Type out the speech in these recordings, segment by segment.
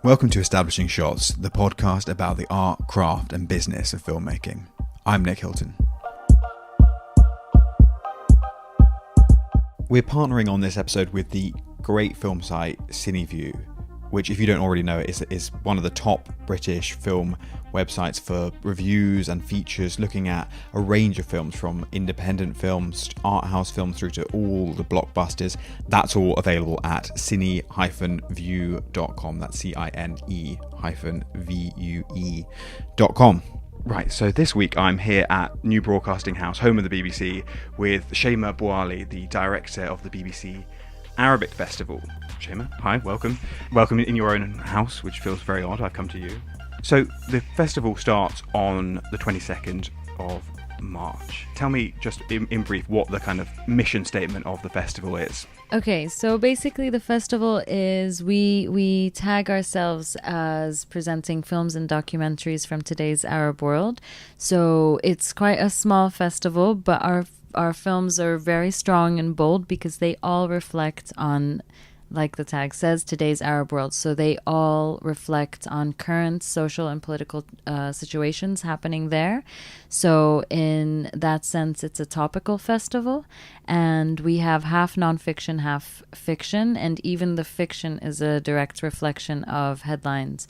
Welcome to Establishing Shots, the podcast about the art, craft and business of filmmaking. I'm Nick Hilton. We're partnering on this episode with the great film site CineVue, which, if you don't already know, is one of the top British film websites for reviews and features, looking at a range of films from independent films, art house films, through to all the blockbusters. That's all available at cine-vue.com. That's cine-vue.com. Right, so this week I'm here at New Broadcasting House, home of the BBC, with Sheyma Buali, the director of the BBC Arabic Festival. Sheyma, hi, welcome. Welcome in your own house, which feels very odd. I've come to you. So the festival starts on the 22nd of March. Tell me just in brief what the kind of mission statement of the festival is. Okay, so basically the festival is we tag ourselves as presenting films and documentaries from today's Arab world. So it's quite a small festival, but our films are very strong and bold because they all reflect on, like the tag says, today's Arab world. So they all reflect on current social and political situations happening there. So in that sense, it's a topical festival. And we have half nonfiction, half fiction. And even the fiction is a direct reflection of headlines,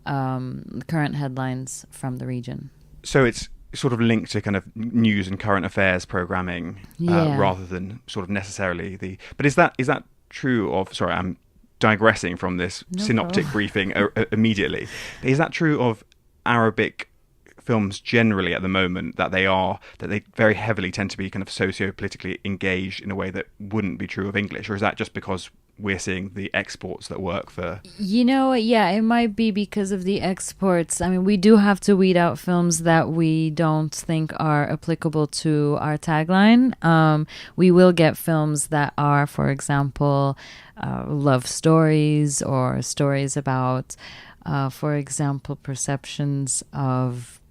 current headlines from the region. So it's sort of linked to kind of news and current affairs programming, rather than sort of necessarily the... But is that true of... Sorry, I'm digressing from this synoptic briefing immediately. Is that true of Arabic films generally at the moment, that they very heavily tend to be kind of socio-politically engaged in a way that wouldn't be true of English? Or is that just because we're seeing the exports that work for... Yeah, it might be because of the exports. I mean, we do have to weed out films that we don't think are applicable to our tagline. We will get films that are, for example, love stories or stories about, for example, perceptions of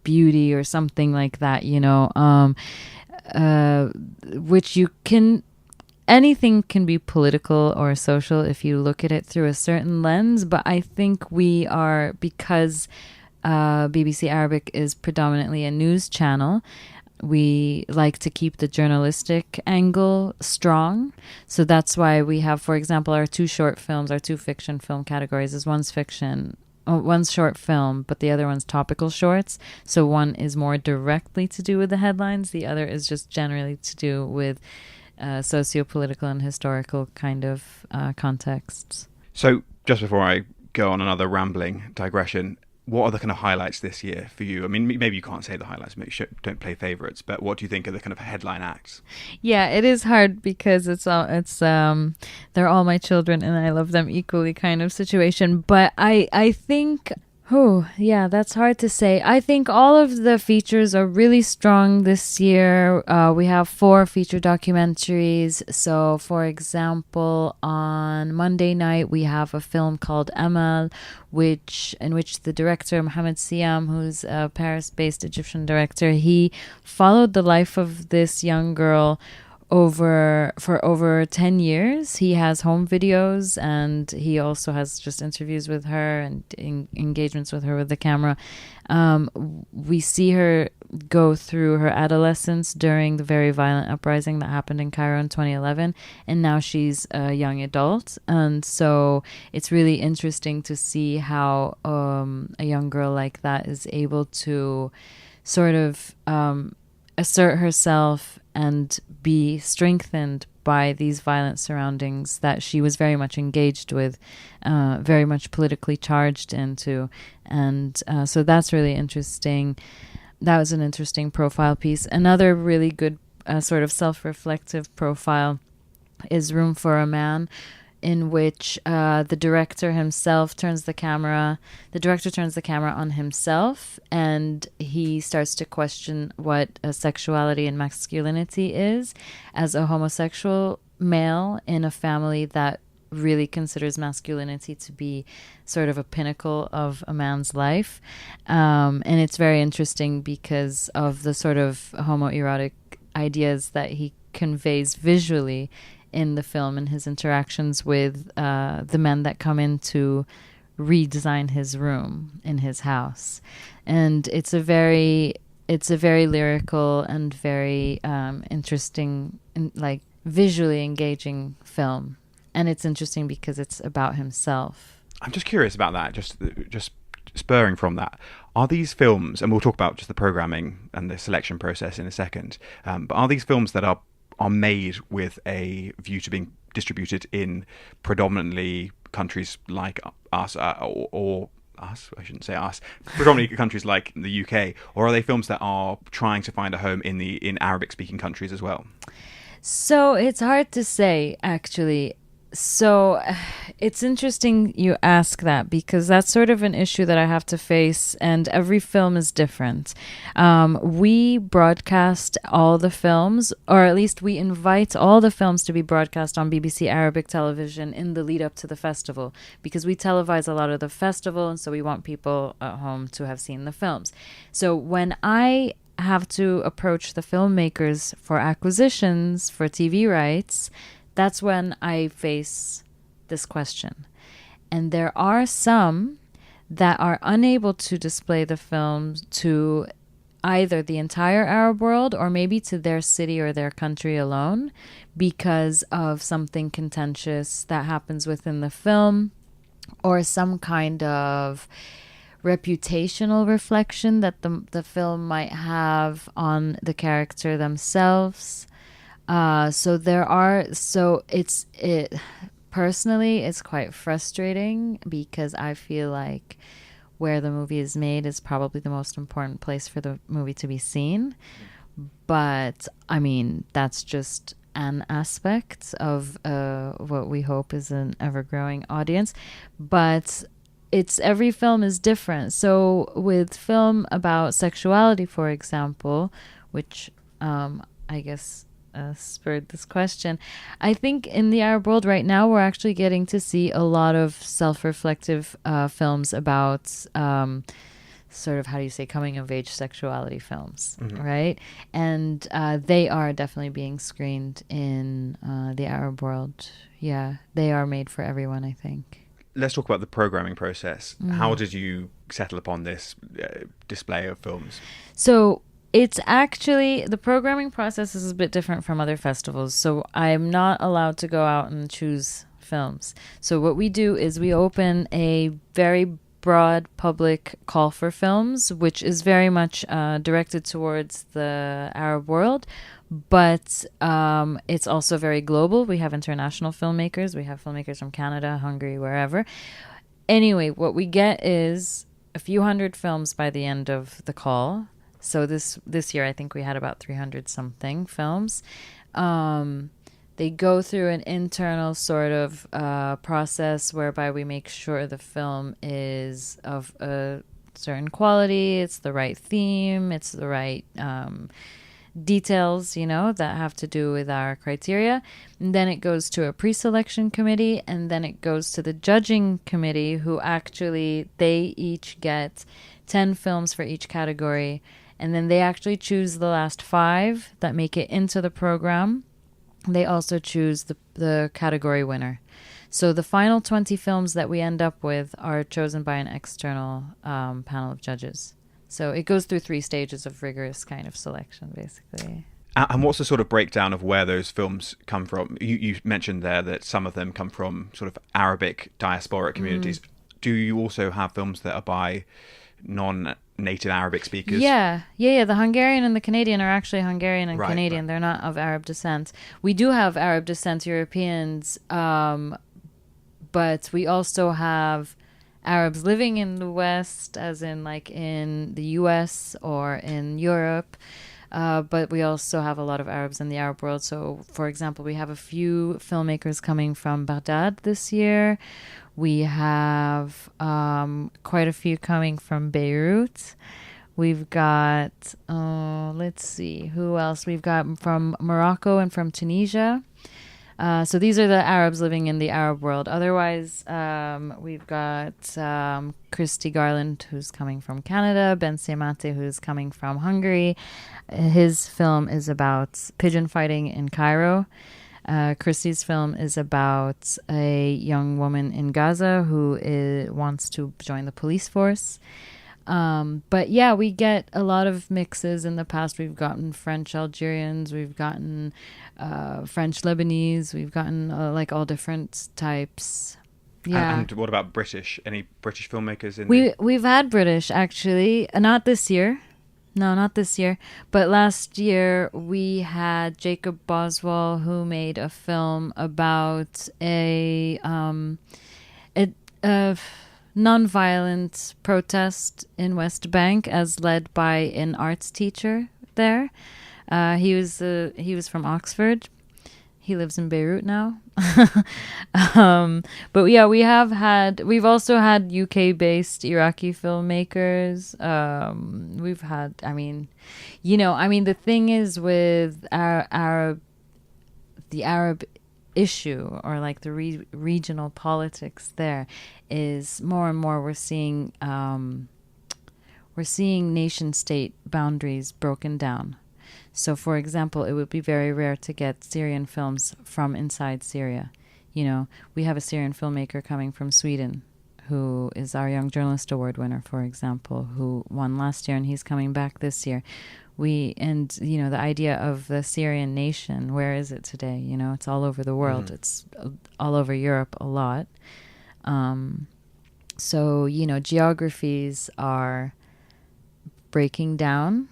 beauty or something like that, which you can... Anything can be political or social if you look at it through a certain lens, but I think we are, because BBC Arabic is predominantly a news channel, we like to keep the journalistic angle strong. So that's why we have, for example, our two short films, our two fiction film categories is one's short film, but the other one's topical shorts. So one is more directly to do with the headlines. The other is just generally to do with socio-political and historical kind of contexts. So just before I go on another rambling digression, what are the kind of highlights this year for you? I mean, maybe you can't say the highlights, don't play favourites, but what do you think are the kind of headline acts? Yeah, it is hard because they're all my children and I love them equally kind of situation. But I think... Oh, yeah, that's hard to say. I think all of the features are really strong this year. We have 4 feature documentaries. So, for example, on Monday night, we have a film called Amal, in which the director, Mohamed Siam, who's a Paris-based Egyptian director, he followed the life of this young girl for over 10 years. He has home videos and he also has just interviews with her and engagements with her with the camera. We see her go through her adolescence during the very violent uprising that happened in Cairo in 2011, and now she's a young adult. And so it's really interesting to see how a young girl like that is able to sort of assert herself and be strengthened by these violent surroundings that she was very much engaged with, very much politically charged into. And so that's really interesting. That was an interesting profile piece. Another really good sort of self-reflective profile is Room for a Man, in which the director turns the camera on himself, and he starts to question what sexuality and masculinity is as a homosexual male in a family that really considers masculinity to be sort of a pinnacle of a man's life. And it's very interesting because of the sort of homoerotic ideas that he conveys visually in the film and his interactions with the men that come in to redesign his room in his house. And it's a very lyrical and very interesting, like visually engaging film. And it's interesting because it's about himself. I'm just curious about that, just spurring from that. Are these films, and we'll talk about just the programming and the selection process in a second, but are these films that are made with a view to being distributed in predominantly countries like us, or us, I shouldn't say us, predominantly countries like the UK, or are they films that are trying to find a home in Arabic-speaking countries as well? So it's hard to say, actually. So it's interesting you ask that, because that's sort of an issue that I have to face, and every film is different. We broadcast all the films, or at least we invite all the films to be broadcast on BBC Arabic television in the lead up to the festival, because we televise a lot of the festival, and so we want people at home to have seen the films. So when I have to approach the filmmakers for acquisitions for TV rights, that's when I face this question. And there are some that are unable to display the films to either the entire Arab world or maybe to their city or their country alone because of something contentious that happens within the film, or some kind of reputational reflection that the film might have on the character themselves. Personally, it's quite frustrating, because I feel like where the movie is made is probably the most important place for the movie to be seen. But I mean, that's just an aspect of what we hope is an ever-growing audience. But every film is different. So with film about sexuality, for example, which I guess spurred this question, I think in the Arab world right now we're actually getting to see a lot of self-reflective films about sort of, how do you say, coming of age sexuality films, right? And they are definitely being screened in the Arab world. Yeah, they are made for everyone, I think. Let's talk about the programming process. How did you settle upon this display of films? So it's actually, the programming process is a bit different from other festivals. So I'm not allowed to go out and choose films. So what we do is we open a very broad public call for films, which is very much directed towards the Arab world. But it's also very global. We have international filmmakers. We have filmmakers from Canada, Hungary, wherever. Anyway, what we get is a few hundred films by the end of the call. So this year, I think we had about 300 something films. They go through an internal sort of process whereby we make sure the film is of a certain quality, it's the right theme, it's the right details, that have to do with our criteria. And then it goes to a pre-selection committee, and then it goes to the judging committee, who actually, they each get 10 films for each category. And then they actually choose the last 5 that make it into the program. They also choose the category winner. So the final 20 films that we end up with are chosen by an external panel of judges. So it goes through 3 stages of rigorous kind of selection, basically. And what's the sort of breakdown of where those films come from? You mentioned there that some of them come from sort of Arabic diasporic communities. Do you also have films that are by non-native Arabic speakers? Yeah. The Hungarian and the Canadian are actually Hungarian and Canadian. Right. They're not of Arab descent. We do have Arab descent Europeans, but we also have Arabs living in the West, as in like in the US or in Europe. But we also have a lot of Arabs in the Arab world. So, for example, we have a few filmmakers coming from Baghdad this year. We have quite a few coming from Beirut. We've got, let's see, who else? We've got from Morocco and from Tunisia. So these are the Arabs living in the Arab world. Otherwise, we've got Christy Garland, who's coming from Canada, Ben Semate, who's coming from Hungary. His film is about pigeon fighting in Cairo. Chrissy's film is about a young woman in Gaza who wants to join the police force. But yeah, we get a lot of mixes. In the past, we've gotten French Algerians, we've gotten French Lebanese, we've gotten like all different types. Yeah. And what about British? Any British filmmakers in? We've had British, actually. Not this year. No, not this year. But last year we had Jacob Boswell, who made a film about a non-violent protest in West Bank, as led by an arts teacher there. He was from Oxford. He lives in Beirut now. But yeah, we've also had UK-based Iraqi filmmakers. We've had, the thing is with the Arab issue, or like the regional politics there, is more and more we're seeing nation state boundaries broken down. So, for example, it would be very rare to get Syrian films from inside Syria. We have a Syrian filmmaker coming from Sweden who is our Young Journalist Award winner, for example, who won last year, and he's coming back this year. The idea of the Syrian nation, where is it today? It's all over the world. Mm-hmm. It's all over Europe a lot. So, geographies are breaking down.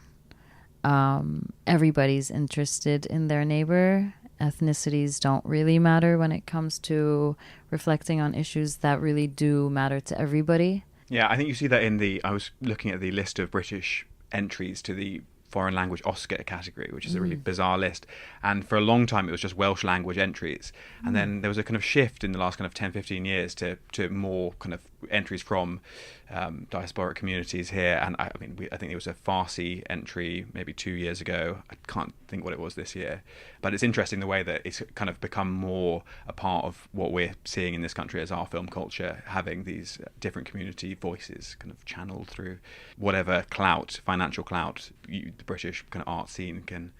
Everybody's interested in their neighbor. Ethnicities don't really matter when it comes to reflecting on issues that really do matter to everybody. Yeah, I think you see that I was looking at the list of British entries to the foreign language Oscar category, which is a really bizarre list. And for a long time, it was just Welsh language entries. And then there was a kind of shift in the last kind of 10, 15 years to more kind of entries from diasporic communities here. And I think there was a Farsi entry maybe 2 years ago. I can't think what it was this year. But it's interesting the way that it's kind of become more a part of what we're seeing in this country as our film culture, having these different community voices kind of channeled through whatever financial clout the British kind of art scene can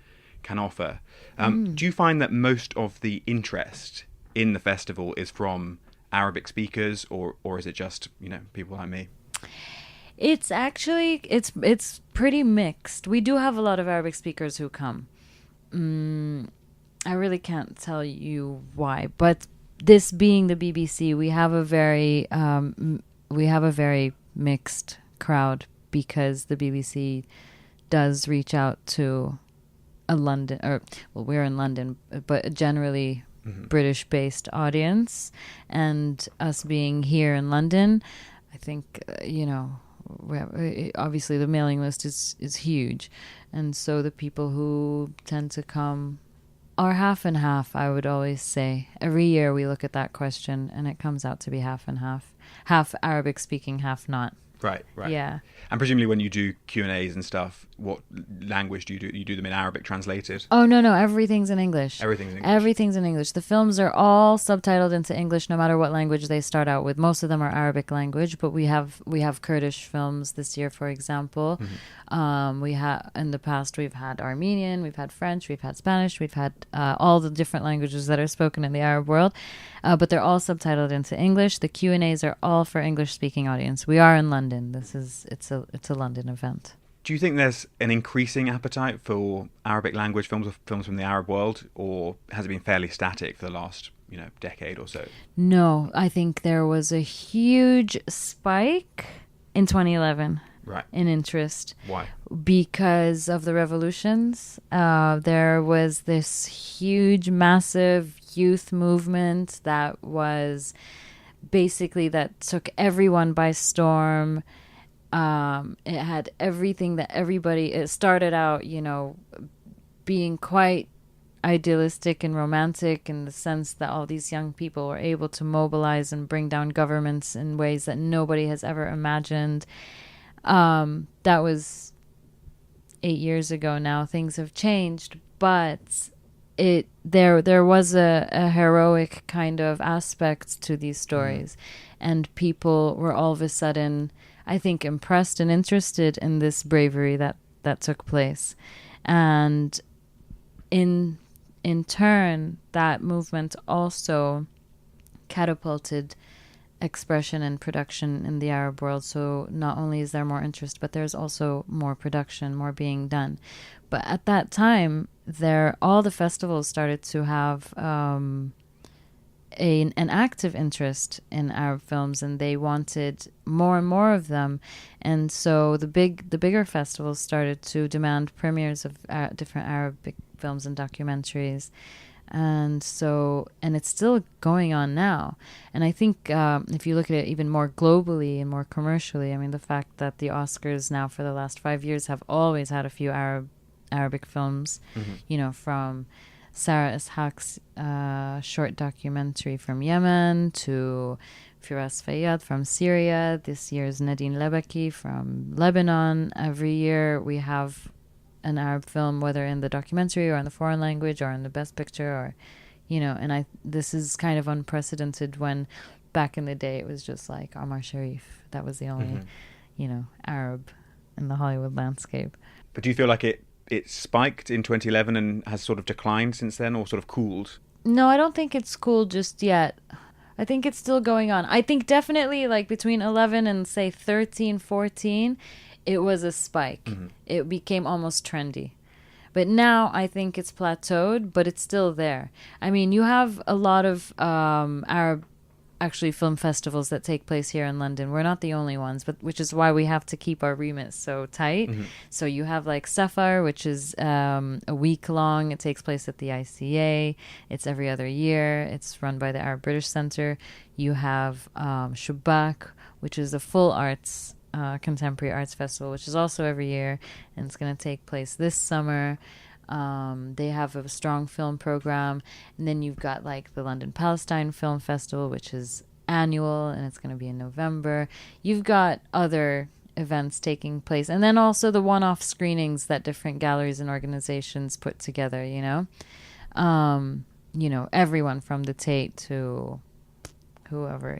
offer. Do you find that most of the interest in the festival is from Arabic speakers, or is it just people like me? It's actually it's pretty mixed. We do have a lot of Arabic speakers who come. I really can't tell you why, but this being the BBC, we have a very mixed crowd, because the BBC does reach out to a we're in London, but generally British-based audience, and us being here in London, I think obviously the mailing list is huge, and so the people who tend to come are half and half. I would always say every year we look at that question, and it comes out to be half and half Arabic speaking, half not. Right. Yeah. And presumably when you do Q&As and stuff, what language do you do? You do them in Arabic translated? Oh, no. Everything's in English. Everything's in English. The films are all subtitled into English, no matter what language they start out with. Most of them are Arabic language, but we have Kurdish films this year, for example. We have, in the past, we've had Armenian, we've had French, we've had Spanish, we've had all the different languages that are spoken in the Arab world, but they're all subtitled into English. The Q&As are all for English-speaking audience. We are in London. It's a London event. Do you think there's an increasing appetite for Arabic language films, or films from the Arab world, or has it been fairly static for the last decade or so? No, I think there was a huge spike in 2011. Right. In interest. Why? Because of the revolutions. There was this huge, massive youth movement that was basically that took everyone by storm. It had everything that everybody. It started out, being quite idealistic and romantic in the sense that all these young people were able to mobilize and bring down governments in ways that nobody has ever imagined. That was 8 years ago now. Things have changed, but there was a heroic kind of aspect to these stories, and people were all of a sudden, I think, impressed and interested in this bravery that took place. And in in turn, that movement also catapulted expression and production in the Arab world. So not only is there more interest, but there's also more production, more being done. But at that time, all the festivals started to have an active interest in Arab films, and they wanted more and more of them. And so the bigger festivals started to demand premieres of different Arabic films and documentaries. And it's still going on now. And I think if you look at it even more globally and more commercially, I mean, the fact that the Oscars now for the last 5 years have always had a few Arabic films, from Sarah Ishaq's short documentary from Yemen to Firas Fayyad from Syria. This year's Nadine Lebaki from Lebanon. Every year we have an Arab film, whether in the documentary or in the foreign language or in the best picture, or and this is kind of unprecedented, when back in the day it was just like Omar Sharif. That was the only Arab in the Hollywood landscape. But do you feel like it spiked in 2011 and has sort of declined since then, or sort of cooled? No, I don't think it's cooled just yet. I think it's still going on. I think definitely like between 11 and say 13, 14, it was a spike. Mm-hmm. It became almost trendy. But now I think it's plateaued, but it's still there. I mean, you have a lot of Arab film festivals that take place here in London. We're not the only ones, but which is why we have to keep our remit so tight. Mm-hmm. So you have like Safar, which is a week long. It takes place at the ICA. It's every other year. It's run by the Arab British Centre. You have Shubak, which is a full arts contemporary arts festival, which is also every year, and it's going to take place this summer. They have a strong film program, and then you've got like the London Palestine Film Festival, which is annual, and it's going to be in November. You've got other events taking place, and then also the one-off screenings that different galleries and organizations put together. Everyone from the Tate to whoever.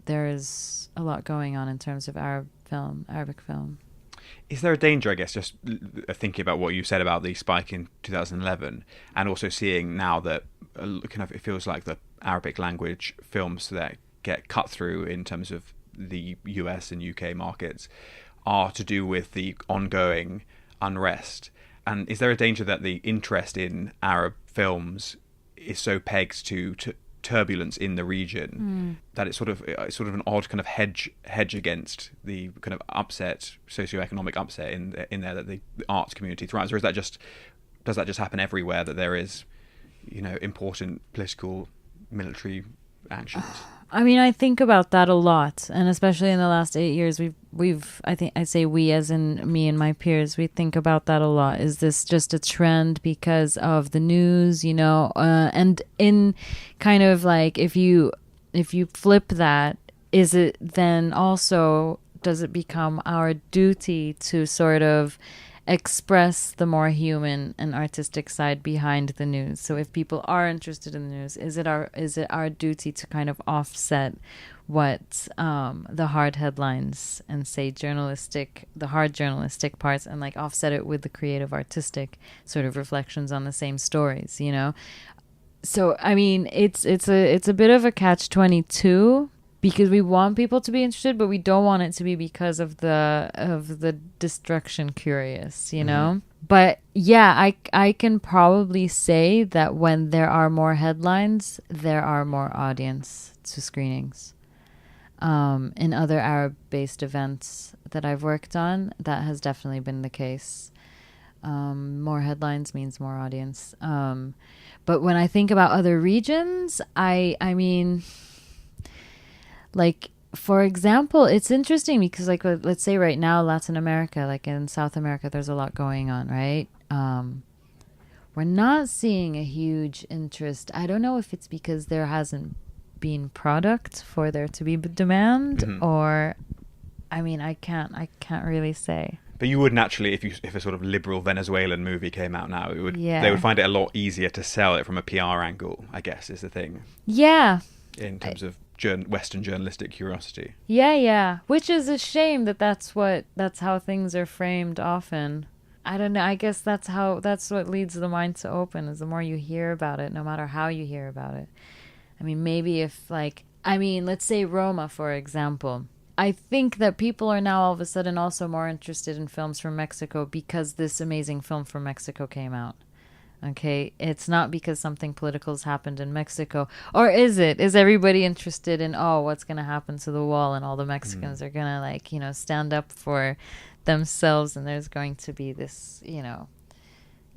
There is a lot going on in terms of Arabic film. Is there a danger, I guess, just thinking about what you said about the spike in 2011, and also seeing now that kind of it feels like the Arabic language films that get cut through in terms of the US and UK markets are to do with the ongoing unrest? And is there a danger that the interest in Arab films is so pegged to turbulence in the region that it's sort of an odd kind of hedge against the kind of socioeconomic upset in there that the arts community thrives? Or does that just happen everywhere, that there is important political military actions? I mean, I think about that a lot, and especially in the last 8 years, I say we, as in me and my peers, we think about that a lot. Is this just a trend because of the news, and in kind of like, if you flip that, is it then also, does it become our duty to sort of express the more human and artistic side behind the news? So if people are interested in the news, is it our duty to kind of offset what the hard headlines and say the hard journalistic parts, and like offset it with the creative artistic sort of reflections on the same stories, So I mean, it's a bit of a catch-22, because we want people to be interested, but we don't want it to be because of the destruction curious, Mm-hmm. But yeah, I can probably say that when there are more headlines, there are more audience to screenings. In other Arab-based events that I've worked on, that has definitely been the case. More headlines means more audience. But when I think about other regions, I mean, like, for example, it's interesting because, like, let's say right now, Latin America, like in South America, there's a lot going on, right? We're not seeing a huge interest. I don't know if it's because there hasn't been product for there to be demand, mm-hmm. or, I mean, I can't really say. But you would naturally, if a sort of liberal Venezuelan movie came out now, they would find it a lot easier to sell it from a PR angle, I guess, is the thing. Yeah. In terms of Western journalistic curiosity. Yeah. Which is a shame that's how things are framed often. I don't know. I guess that's what leads the mind to open, is the more you hear about it, no matter how you hear about it. I mean, maybe if let's say Roma, for example. I think that people are now all of a sudden also more interested in films from Mexico because this amazing film from Mexico came out. Okay, it's not because something political has happened in Mexico. Or is it? Is everybody interested in, what's going to happen to the wall, and all the Mexicans are going to, stand up for themselves, and there's going to be this,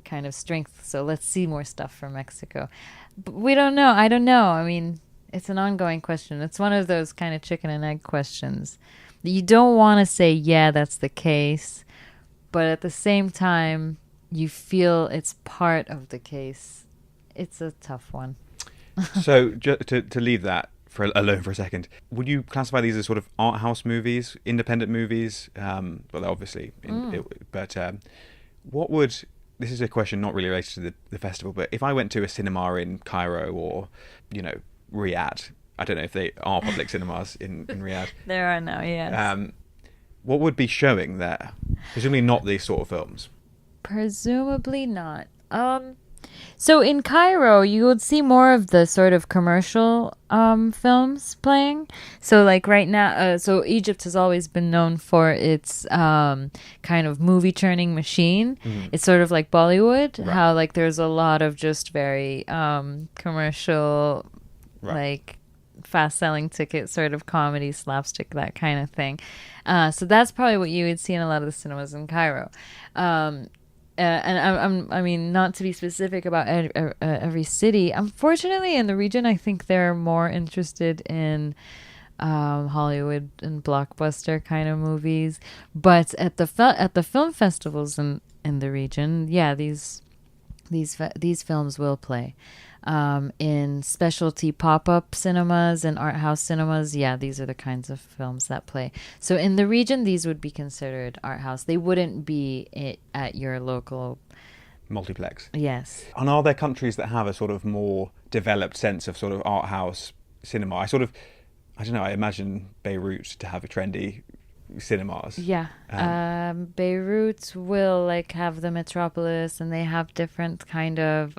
kind of strength. So let's see more stuff from Mexico. But we don't know. I don't know. I mean, it's an ongoing question. It's one of those kind of chicken and egg questions. You don't want to say, yeah, that's the case. But at the same time, you feel it's part of the case. It's a tough one. So to leave that alone for a second, would you classify these as sort of art house movies, independent movies? Well, obviously, what would... This is a question not really related to the festival, but if I went to a cinema in Cairo or, Riyadh, I don't know if they are public cinemas in Riyadh. There are now, yes. What would be showing there? Presumably not these sort of films. Presumably not. So in Cairo, you would see more of the sort of commercial films playing. So like right now, so Egypt has always been known for its kind of movie churning machine. Mm. It's sort of like Bollywood, right. How like there's a lot of just very commercial, right. Like fast selling ticket sort of comedy, slapstick, that kind of thing. So that's probably what you would see in a lot of the cinemas in Cairo. And I mean, not to be specific about every city. Unfortunately, in the region, I think they're more interested in Hollywood and blockbuster kind of movies. But at the film festivals in the region, yeah, these films will play. In specialty pop-up cinemas and art house cinemas, yeah, these are the kinds of films that play. So in the region, these would be considered art house. They wouldn't be at your local multiplex. Yes. And are there countries that have a sort of more developed sense of sort of art house cinema? I don't know, I imagine Beirut to have a trendy cinemas. Yeah. Beirut will like have the Metropolis, and they have different kind of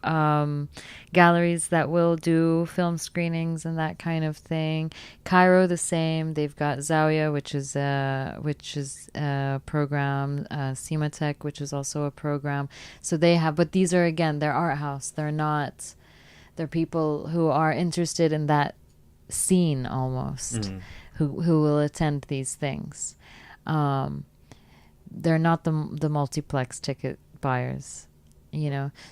galleries that will do film screenings and that kind of thing. Cairo the same. They've got Zawiya, which is a program, Cinematech, which is also a program. So they have, but these are again, they're art house. They're people who are interested in that scene almost. Mm. Who will attend these things. They're not the multiplex ticket buyers,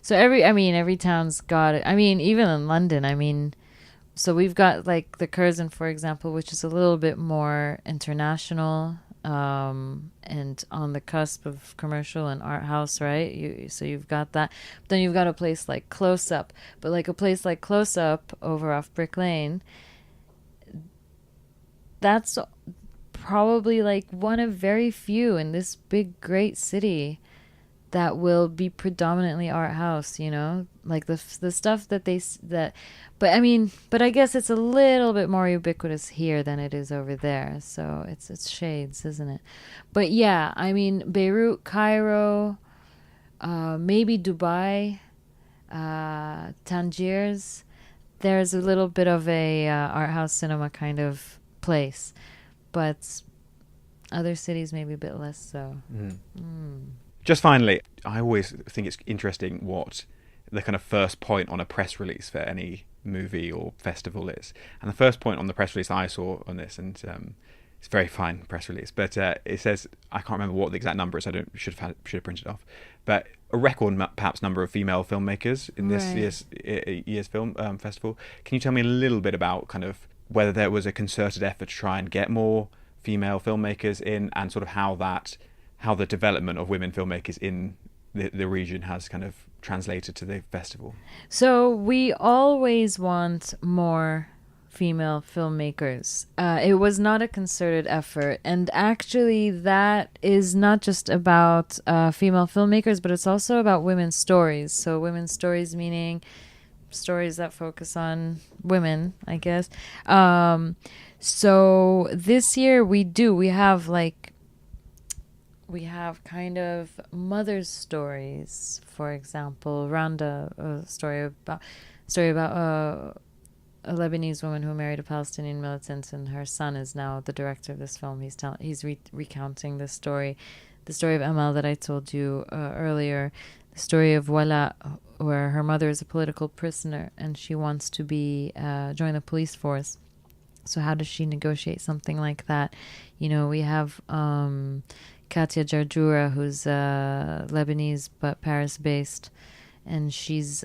So every town's got it. I mean, even in London, so we've got like the Curzon, for example, which is a little bit more international, and on the cusp of commercial and art house, right? So you've got that. But then you've got a place like Close Up, but like a place like Close Up over off Brick Lane, that's probably like one of very few in this big, great city that will be predominantly art house, like the stuff but I guess it's a little bit more ubiquitous here than it is over there. So it's shades, isn't it? But yeah, Beirut, Cairo, maybe Dubai, Tangiers, there's a little bit of a art house cinema kind of place, but other cities maybe a bit less so. Just finally, I always think it's interesting what the kind of first point on a press release for any movie or festival is. And the first point on the press release I saw on this, and it's a very fine press release, but it says, I can't remember what the exact number is, should have printed it off, but a record perhaps number of female filmmakers in this year's film festival. Can you tell me a little bit about kind of whether there was a concerted effort to try and get more female filmmakers in, and sort of how the development of women filmmakers in the region has kind of translated to the festival? So we always want more female filmmakers. It was not a concerted effort, and actually that is not just about female filmmakers, but it's also about women's stories. So women's stories meaning stories that focus on women, I guess. So this year we have like we have kind of mother's stories. For example, Randa, a story about a Lebanese woman who married a Palestinian militant, and her son is now the director of this film. He's recounting the story of Amal that I told you earlier, the story of Wala, where her mother is a political prisoner and she wants to join the police force. So how does she negotiate something like that? You know, we have Katia Jarjoura, who's Lebanese but Paris-based, and she's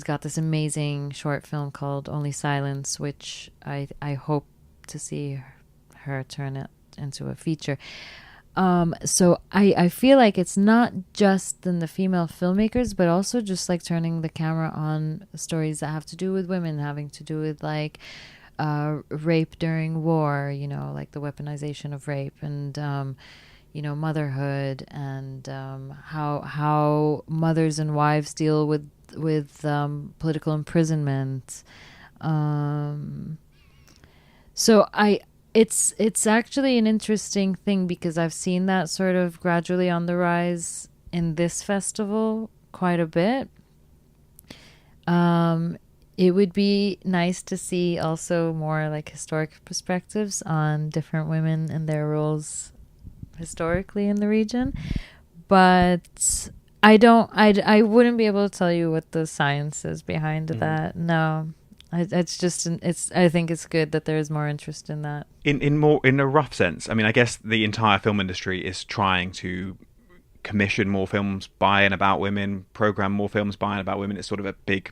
got this amazing short film called Only Silence, which I hope to see her turn it into a feature. So I feel like it's not just in the female filmmakers, but also just like turning the camera on stories that have to do with women, having to do with like rape during war, you know, like the weaponization of rape, and you know, motherhood, and how mothers and wives deal with political imprisonment. So it's actually an interesting thing, because I've seen that sort of gradually on the rise in this festival quite a bit. It would be nice to see also more like historic perspectives on different women and their roles historically in the region, but I wouldn't be able to tell you what the science is behind that. No. I think it's good that there is more interest in that. In a rough sense, I mean, I guess the entire film industry is trying to commission more films by and about women, program more films by and about women. It's sort of a big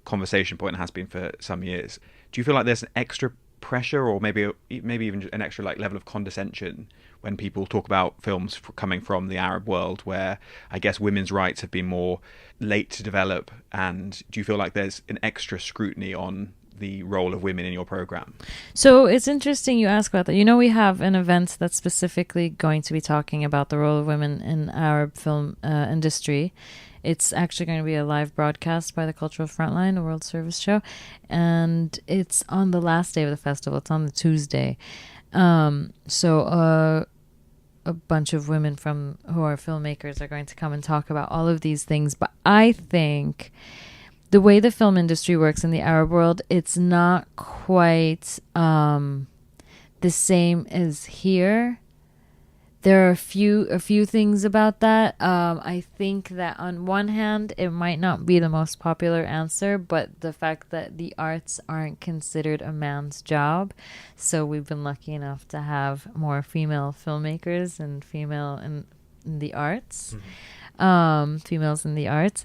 conversation point and has been for some years. Do you feel like there's an extra pressure, or maybe even an extra like level of condescension when people talk about films coming from the Arab world, where I guess women's rights have been more late to develop? And do you feel like there's an extra scrutiny on the role of women in your program? So it's interesting you ask about that. You know, we have an event that's specifically going to be talking about the role of women in Arab film industry. It's actually going to be a live broadcast by the Cultural Frontline, a World Service show, and it's on the last day of the festival. It's on the Tuesday. So a bunch of women who are filmmakers are going to come and talk about all of these things. But I think the way the film industry works in the Arab world, it's not quite the same as here. There are a few things about that. I think that on one hand, it might not be the most popular answer, but the fact that the arts aren't considered a man's job. So we've been lucky enough to have more female filmmakers and female in the arts, females in the arts.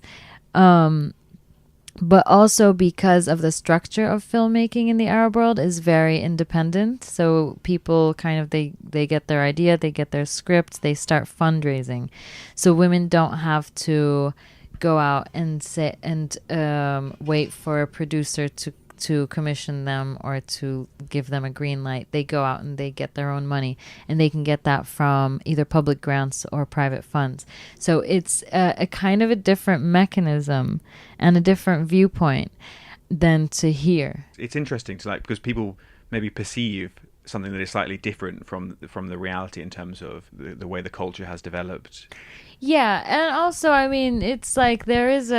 But also because of the structure of filmmaking in the Arab world is very independent. So people kind of, they get their idea, they get their script, they start fundraising. So women don't have to go out and wait for a producer to commission them or to give them a green light. They go out and they get their own money, and they can get that from either public grants or private funds. So it's a kind of a different mechanism and a different viewpoint than to here. It's interesting to because people maybe perceive something that is slightly different from the reality in terms of the way the culture has developed. Yeah, and also, I mean, it's like there is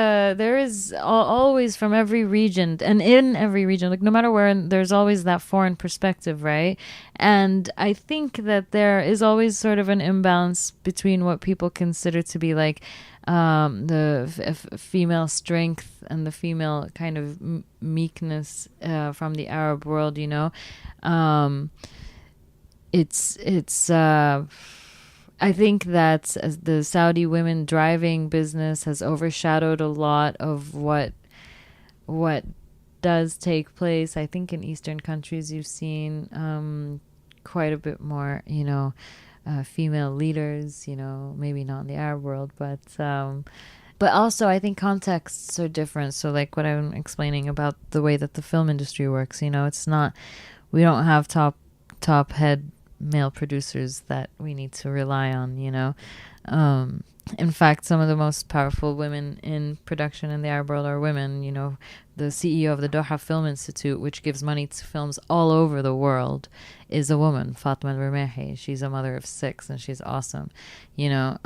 always from every region, and in every region, like no matter where, there's always that foreign perspective, right? And I think that there is always sort of an imbalance between what people consider to be like the female strength and the female kind of meekness from the Arab world, you know. I think that the Saudi women driving business has overshadowed a lot of what does take place. I think in Eastern countries you've seen quite a bit more, you know, female leaders, you know, maybe not in the Arab world, but also I think contexts are different. So like what I'm explaining about the way that the film industry works, you know, it's not, we don't have top head male producers that we need to rely on, you know. In fact, some of the most powerful women in production in the Arab world are women. You know, the CEO of the Doha Film Institute, which gives money to films all over the world, is a woman, Fatma al-Rumehi. She's a mother of 6 and she's awesome. You know,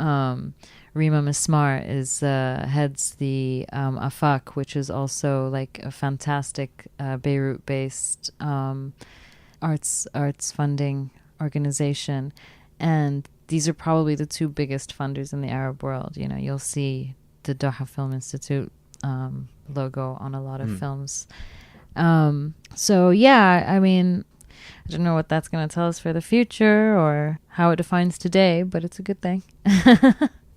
Rima Mismar is heads the Afak, which is also like a fantastic Beirut-based arts funding organization. And these are probably the 2 biggest funders in the Arab world. You know, you'll see the Doha Film Institute logo on a lot of films. So, yeah, I mean, I don't know what that's going to tell us for the future or how it defines today, but it's a good thing.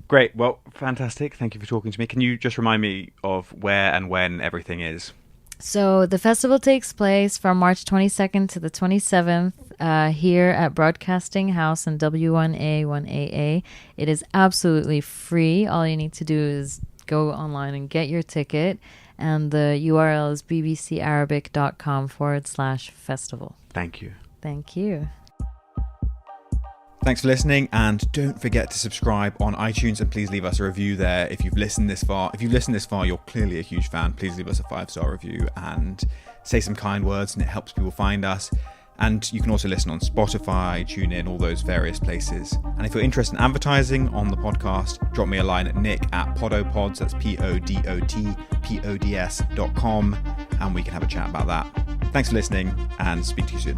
Great. Well, fantastic. Thank you for talking to me. Can you just remind me of where and when everything is? So the festival takes place from March 22nd to the 27th here at Broadcasting House in W1A 1AA. It is absolutely free. All you need to do is go online and get your ticket. And the URL is bbcarabic.com/festival. Thank you. Thank you. Thanks for listening, and don't forget to subscribe on iTunes, and please leave us a review there if you've listened this far. If you've listened this far, you're clearly a huge fan. Please leave us a 5-star review and say some kind words, and it helps people find us. And you can also listen on Spotify, TuneIn, all those various places. And if you're interested in advertising on the podcast, drop me a line at nick@podopods, that's PODOTPODS.com, and we can have a chat about that. Thanks for listening, and speak to you soon.